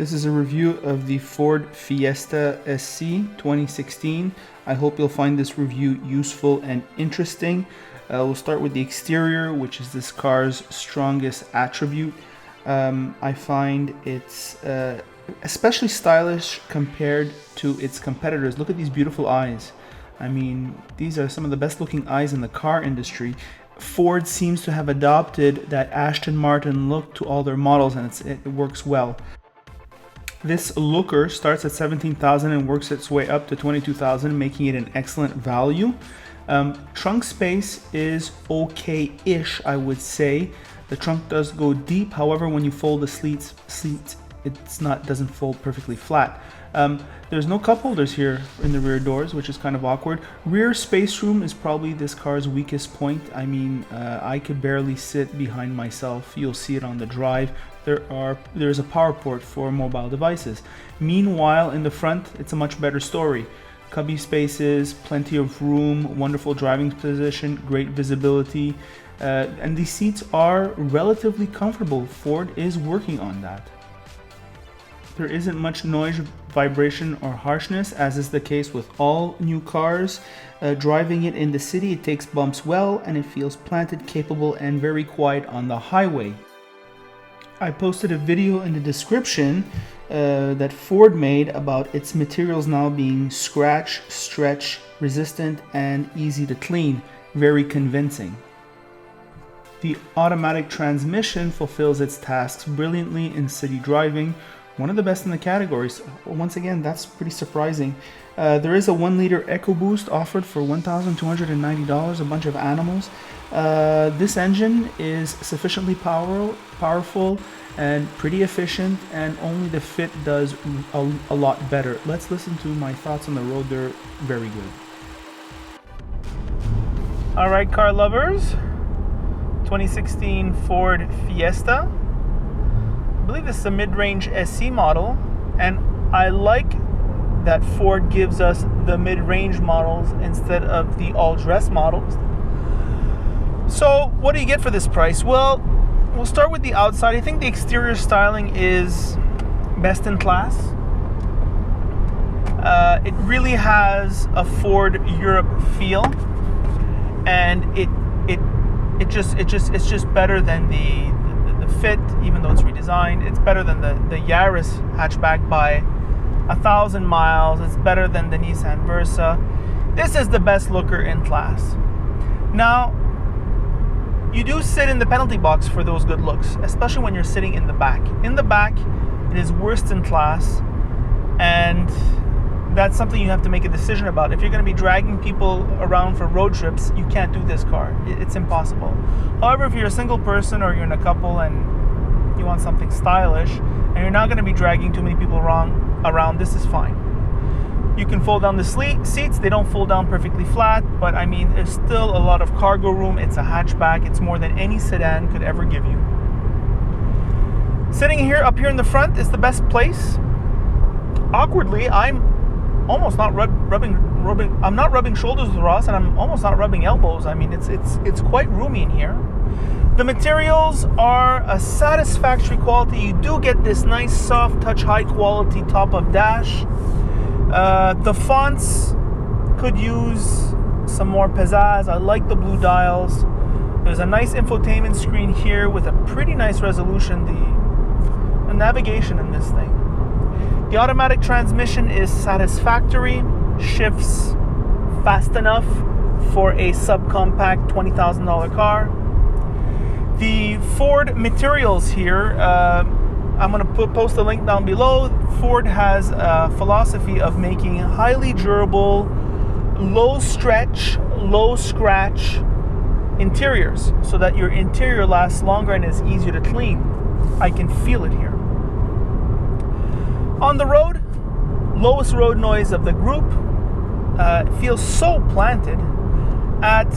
This is a review of the Ford Fiesta SC 2016. I hope you'll find this review useful and interesting. We'll start with the exterior, which is this car's strongest attribute. I find it's especially stylish compared to its competitors. Look at these beautiful eyes. I mean, these are some of the best looking eyes in the car industry. Ford seems to have adopted that Aston Martin look to all their models, and it works well. This looker starts at $17,000 and works its way up to $22,000, making it an excellent value. Trunk space is okay-ish, I would say. The trunk does go deep, however, when you fold the seats, doesn't fold perfectly flat. There's no cup holders here in the rear doors, which is kind of awkward. Rear space room is probably this car's weakest point. I mean, I could barely sit behind myself. You'll see it on the drive. There's a power port for mobile devices. Meanwhile, in the front, it's a much better story. Cubby spaces, plenty of room, wonderful driving position, great visibility, and these seats are relatively comfortable. Ford is working on that. There isn't much noise, vibration, or harshness, as is the case with all new cars. Driving it in the city, it takes bumps well, and it feels planted, capable, and very quiet on the highway. I posted a video in the description that Ford made about its materials now being scratch, stretch, resistant, and easy to clean. Very convincing. The automatic transmission fulfills its tasks brilliantly in city driving. One of the best in the categories. Once again, that's pretty surprising. There is a 1-liter EcoBoost offered for $1,290, a bunch of animals. This engine is sufficiently powerful and pretty efficient, and only the fit does a lot better. Let's listen to my thoughts on the road. They're very good. All right, car lovers. 2016 Ford Fiesta. I believe this is a mid-range SC model, and I like that Ford gives us the mid-range models instead of the all-dress models. So what do you get for this price? Well, we'll start with the outside. I think the exterior styling is best in class. It really has a Ford Europe feel, and it's just better than the fit, even though it's redesigned. It's better than the Yaris hatchback by 1,000 miles. It's better than the Nissan Versa. This is the best looker in class. Now, you do sit in the penalty box for those good looks, especially when you're sitting in the back. In the back, it is worst in class, and that's something you have to make a decision about. If you're going to be dragging people around for road trips, you can't do this car. It's impossible. However, if you're a single person or you're in a couple and you want something stylish and you're not going to be dragging too many people around, this is fine. You can fold down the seats. They don't fold down perfectly flat, but I mean, there's still a lot of cargo room. It's a hatchback. It's more than any sedan could ever give you. Sitting up here in the front is the best place. Awkwardly, I'm almost not I'm not rubbing shoulders with Ross, and I'm almost not rubbing elbows. I mean, it's quite roomy in here. The materials are a satisfactory quality. You do get this nice soft touch, high quality top of dash. The fonts could use some more pizzazz. I like the blue dials. There's a nice infotainment screen here with a pretty nice resolution. The navigation in this thing. The automatic transmission is satisfactory, shifts fast enough for a subcompact $20,000 car. The Ford materials here, I'm going to post a link down below. Ford has a philosophy of making highly durable, low stretch, low scratch interiors so that your interior lasts longer and is easier to clean. I can feel it here. On the road, lowest road noise of the group. Feels so planted. At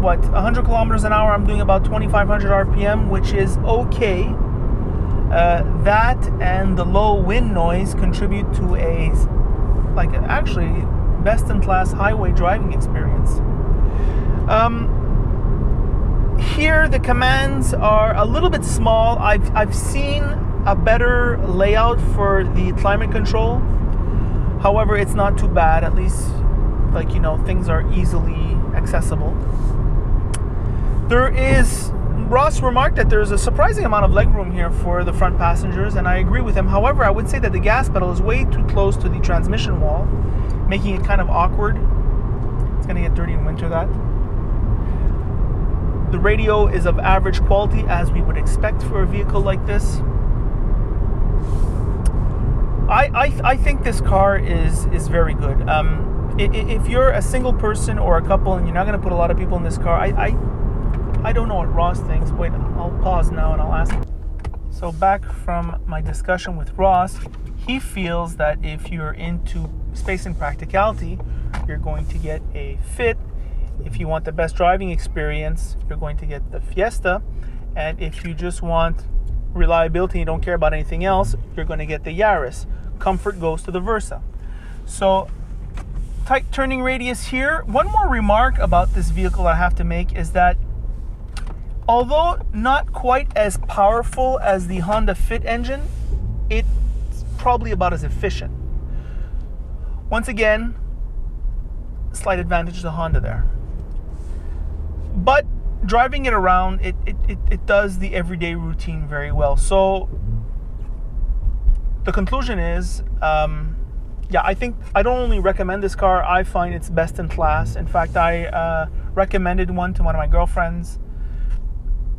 100 kilometers an hour, I'm doing about 2,500 RPM, which is okay. That and the low wind noise contribute to actually best in class highway driving experience. Here the commands are a little bit small. I've seen a better layout for the climate control. However, it's not too bad. At least, like, you know, things are easily accessible. Ross remarked that there's a surprising amount of legroom here for the front passengers, and I agree with him. However, I would say that the gas pedal is way too close to the transmission wall, making it kind of awkward. It's going to get dirty in winter, that. The radio is of average quality, as we would expect for a vehicle like this. I think this car is very good. If you're a single person or a couple and you're not going to put a lot of people in this car, I don't know what Ross thinks. Wait, I'll pause now and I'll ask him. So back from my discussion with Ross, he feels that if you're into space and practicality, you're going to get a Fit. If you want the best driving experience, you're going to get the Fiesta. And if you just want reliability and you don't care about anything else, you're going to get the Yaris. Comfort goes to the Versa. So, tight turning radius here. One more remark about this vehicle I have to make is that although not quite as powerful as the Honda Fit engine, it's probably about as efficient. Once again, slight advantage to Honda there. But driving it around, it does the everyday routine very well. So the conclusion is, I think I don't only recommend this car, I find it's best in class. In fact, I recommended one to one of my girlfriends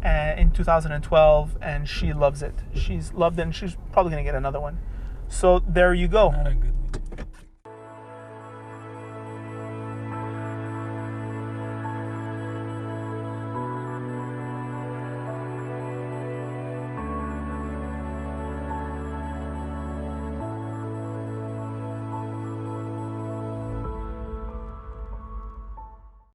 in 2012, and she loves it. She's loved it, and she's probably going to get another one. So there you go. Not a good one.